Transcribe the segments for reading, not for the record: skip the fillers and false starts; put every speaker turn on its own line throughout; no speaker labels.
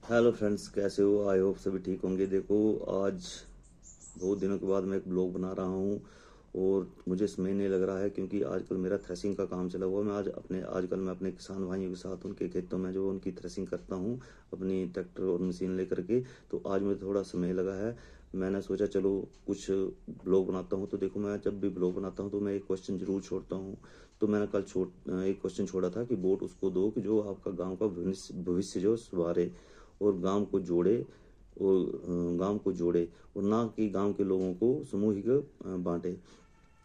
Hello friends, कैसे हो? I hope सभी ठीक होंगे। देखो, आज बहुत दिनों के बाद मैं एक ब्लॉग बना रहा हूँ और मुझे समय नहीं लग रहा है क्योंकि आजकल मेरा थ्रेसिंग का काम चला हुआ है। आजकल मैं अपने किसान भाइयों के साथ उनके खेतों में जो उनकी थ्रेसिंग करता हूँ अपनी ट्रैक्टर और मशीन लेकर के। तो आज मुझे थोड़ा समय लगा है। मैंने सोचा चलो कुछ ब्लॉग बनाता हूँ। तो देखो, मैं जब भी ब्लॉग बनाता हूँ तो मैं एक क्वेश्चन जरूर छोड़ता हूँ। तो मैंने कल एक क्वेश्चन छोड़ा था कि वोट उसको दो कि जो आपका गाँव का भविष्य जो सुधारे और गांव को जोड़े और ना कि गांव के लोगों को सामूहिक बांटे।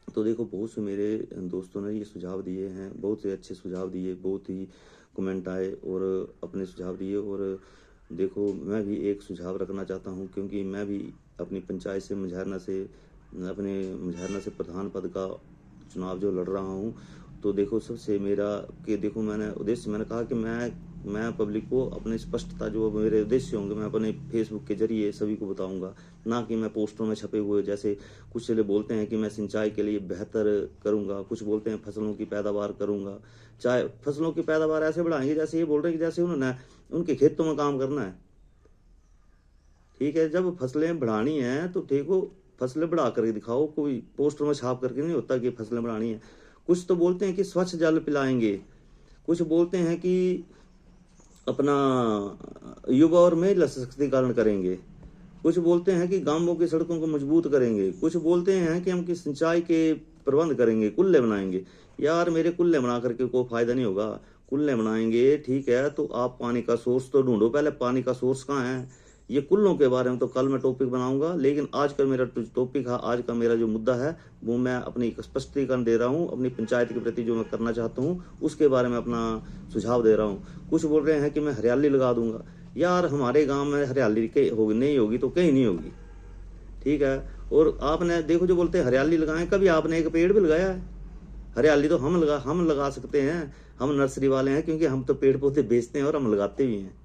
तो देखो, बहुत से मेरे दोस्तों ने ये सुझाव दिए हैं, बहुत से अच्छे सुझाव दिए, बहुत ही कमेंट आए और अपने सुझाव दिए। और देखो, मैं भी एक सुझाव रखना चाहता हूँ क्योंकि मैं भी अपनी पंचायत से मुझारना से प्रधान पद का चुनाव जो लड़ रहा हूँ। तो देखो, सबसे मेरा कि देखो, मैंने कहा कि मैं पब्लिक को अपने स्पष्टता जो मेरे उद्देश्य होंगे मैं अपने फेसबुक के जरिए सभी को बताऊंगा, ना कि मैं पोस्टरों में छपे हुए। जैसे कुछ चले बोलते हैं कि मैं सिंचाई के लिए बेहतर करूंगा, कुछ बोलते हैं फसलों की पैदावार करूंगा। चाहे फसलों की पैदावार ऐसे बढ़ाएंगे जैसे ये बोल रहे हैं कि जैसे उन्होंने उनके खेतों में काम करना है। ठीक है, जब फसलें बढ़ानी है तो ठीक हो, फसलें बढ़ा करके दिखाओ। कोई पोस्टर में छाप करके नहीं होता कि फसलें बढ़ानी है। कुछ तो बोलते हैं कि स्वच्छ जल पिलाएंगे, कुछ बोलते हैं कि अपना युवा और महिला सशक्तिकरण करेंगे, कुछ बोलते हैं कि गांवों की सड़कों को मजबूत करेंगे, कुछ बोलते हैं कि हम कि सिंचाई के प्रबंध करेंगे, कुल्ले बनाएंगे। यार, मेरे कुल्ले बना करके कोई फायदा नहीं होगा। कुल्ले बनाएंगे ठीक है, तो आप पानी का सोर्स तो ढूंढो पहले। पानी का सोर्स कहाँ है? ये कुल्लों के बारे में तो कल मैं टॉपिक बनाऊंगा, लेकिन आज का मेरा टॉपिक है, आज का मेरा जो मुद्दा है वो मैं अपनी स्पष्टीकरण दे रहा हूँ। अपनी पंचायत के प्रति जो मैं करना चाहता हूँ उसके बारे में अपना सुझाव दे रहा हूँ। कुछ बोल रहे हैं कि मैं हरियाली लगा दूंगा। यार, हमारे गांव में हरियाली के होगी नहीं होगी तो कहीं नहीं होगी। ठीक है। और आपने देखो, जो बोलते हैं हरियाली लगाएं, कभी आपने एक पेड़ भी लगाया है? हरियाली तो हम लगा सकते हैं। हम नर्सरी वाले हैं क्योंकि हम तो पेड़ पौधे बेचते हैं और हम लगाते भी हैं।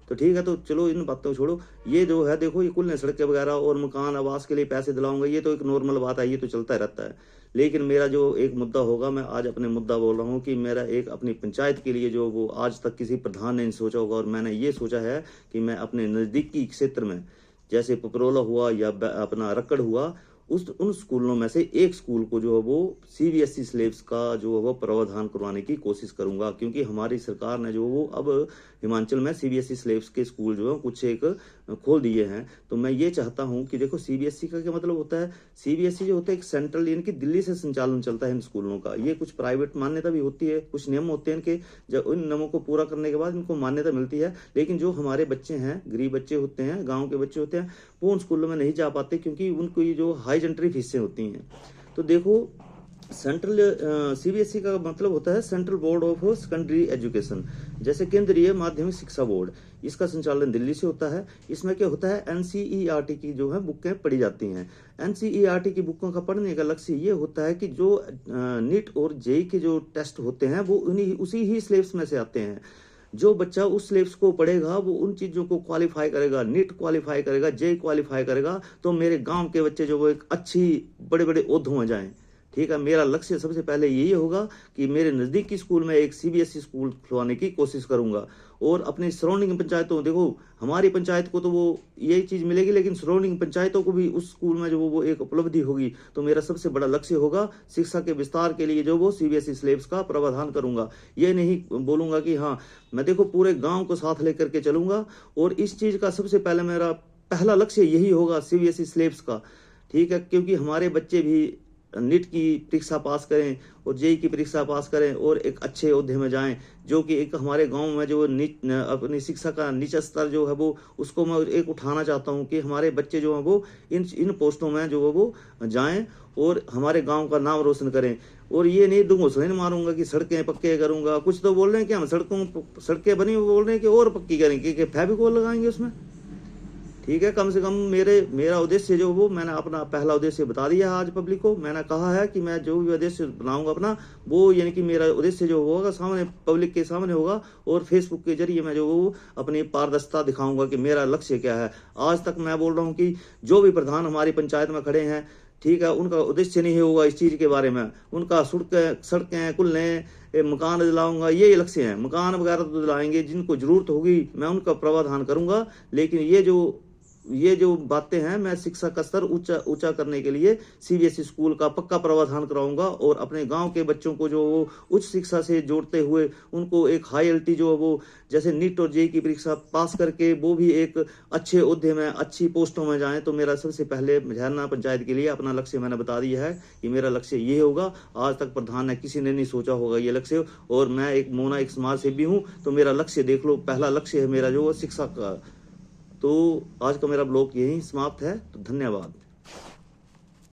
तो ठीक है, तो चलो इन बातों को छोड़ो। ये जो है देखो, ये कुल ने सड़कें वगैरह और मकान आवास के लिए पैसे दिलाऊंगा, ये तो एक नॉर्मल बात है, ये तो चलता रहता है। लेकिन मेरा जो एक मुद्दा होगा, मैं आज अपने मुद्दा बोल रहा हूँ कि मेरा एक अपनी पंचायत के लिए जो वो आज तक किसी प्रधान ने नहीं सोचा होगा और मैंने ये सोचा है कि मैं अपने नज़दीकी क्षेत्र में, जैसे पपरोला हुआ या अपना रक्कड़ हुआ, उस उन स्कूलों में से एक स्कूल को जो है वो सीबीएसई सिलेबस का जो है वो प्रावधान करवाने की कोशिश करूंगा। क्योंकि हमारी सरकार ने जो वो अब हिमाचल में सीबीएसई सिलेबस के स्कूल जो है कुछ एक खोल दिए हैं। तो मैं ये चाहता हूं कि देखो, सीबीएसई का क्या मतलब होता है? सीबीएसई जो होता है एक सेंट्रल, यानी कि दिल्ली से संचालन चलता है इन स्कूलों का। ये कुछ प्राइवेट मान्यता भी होती है, कुछ नियम होते हैं इनके, जब उन नियमों को पूरा करने के बाद इनको मान्यता मिलती है। लेकिन जो हमारे बच्चे हैं, गरीब बच्चे होते हैं, गाँव के बच्चे होते हैं, वो उन स्कूलों में नहीं जा पाते क्योंकि उनको ये जो हाई एंट्री फीसें होती हैं। तो देखो, सेंट्रल सीबीएसई का मतलब होता है central board of secondary education, जैसे केंद्रीय माध्यमिक शिक्षा बोर्ड। इसका संचालन दिल्ली से होता है। इसमें क्या होता है, एनसीईआरटी की जो है बुकें पढ़ी जाती हैं। एनसीईआरटी की बुकों का पढ़ने का लक्ष्य ये होता है कि जो नीट और जेई के जो टेस्ट होते हैं वो उसी ही सिलेबस में से आते हैं। जो बच्चा उस सिलेबस को पढ़ेगा वो उन चीज़ों को क्वालिफाई करेगा, नीट क्वालिफाई करेगा, जेई क्वालिफाई करेगा, तो मेरे गांव के बच्चे जो वो एक अच्छी बड़े बड़े ओहदों में जाएं। ठीक है, मेरा लक्ष्य सबसे पहले यही होगा कि मेरे नज़दीक की स्कूल में एक सीबीएसई स्कूल खुलवाने की कोशिश करूंगा। और अपनी सराउंडिंग पंचायतों, देखो हमारी पंचायत को तो वो यही चीज़ मिलेगी, लेकिन सराउंडिंग पंचायतों को भी उस स्कूल में जो वो एक उपलब्धि होगी। तो मेरा सबसे बड़ा लक्ष्य होगा शिक्षा के विस्तार के लिए जो वो सीबीएसई सिलेबस का प्रावधान करूंगा। ये नहीं बोलूंगा कि हाँ, मैं देखो पूरे गांव को साथ लेकर के चलूंगा। और इस चीज़ का सबसे पहले मेरा पहला लक्ष्य यही होगा, सीबीएसई सिलेबस का। ठीक है, क्योंकि हमारे बच्चे भी नीट की परीक्षा पास करें और जेई की परीक्षा पास करें और एक अच्छे ओहदे में जाएं, जो कि एक हमारे गांव में जो अपनी शिक्षा का नीचा स्तर जो है वो उसको मैं एक उठाना चाहता हूं कि हमारे बच्चे जो हैं वो इन पोस्टों में जो है वो जाएं और हमारे गांव का नाम रोशन करें। और ये नहीं घोषणा नहीं मारूंगा कि सड़कें पक्के करूंगा। कुछ तो बोल रहे हैं कि हम सड़कें बनी बोल रहे हैं कि और पक्की करेंगे, कि फेविकोल लगाएंगे उसमें। ठीक है, कम से कम मेरा उद्देश्य जो वो मैंने अपना पहला उद्देश्य बता दिया है आज पब्लिक को। मैंने कहा है कि मैं जो भी उद्देश्य बनाऊंगा अपना, वो यानी कि मेरा उद्देश्य जो होगा सामने पब्लिक के सामने होगा और फेसबुक के जरिए मैं जो वो अपनी पारदर्शिता दिखाऊंगा कि मेरा लक्ष्य क्या है। आज तक मैं बोल रहा हूँ कि जो भी प्रधान हमारी पंचायत में खड़े हैं, ठीक है, उनका उद्देश्य नहीं होगा इस चीज के बारे में, उनका सड़कें खुलने, मकान दिलाऊंगा, ये लक्ष्य है। मकान वगैरह तो दिलाएंगे, जिनको जरूरत होगी मैं उनका प्रावधान करूंगा, लेकिन ये जो बातें हैं, मैं शिक्षा का स्तर ऊंचा करने के लिए सीबीएसई स्कूल का पक्का प्रावधान कराऊंगा, और अपने गांव के बच्चों को जो वो उच्च शिक्षा से जोड़ते हुए उनको एक हाई एलटी जो वो जैसे नीट और जेईई की परीक्षा पास करके वो भी एक अच्छे ओहदे में, अच्छी पोस्टों में जाएं। तो मेरा सबसे पहले झरना पंचायत के लिए अपना लक्ष्य मैंने बता दिया है कि मेरा लक्ष्य ये होगा। आज तक प्रधान ने किसी ने नहीं सोचा होगा ये लक्ष्य, और मैं एक समाज सेवी हूँ, तो मेरा लक्ष्य देख लो, पहला लक्ष्य है मेरा जो शिक्षा का। तो आज का मेरा ब्लॉग यही समाप्त है, तो धन्यवाद।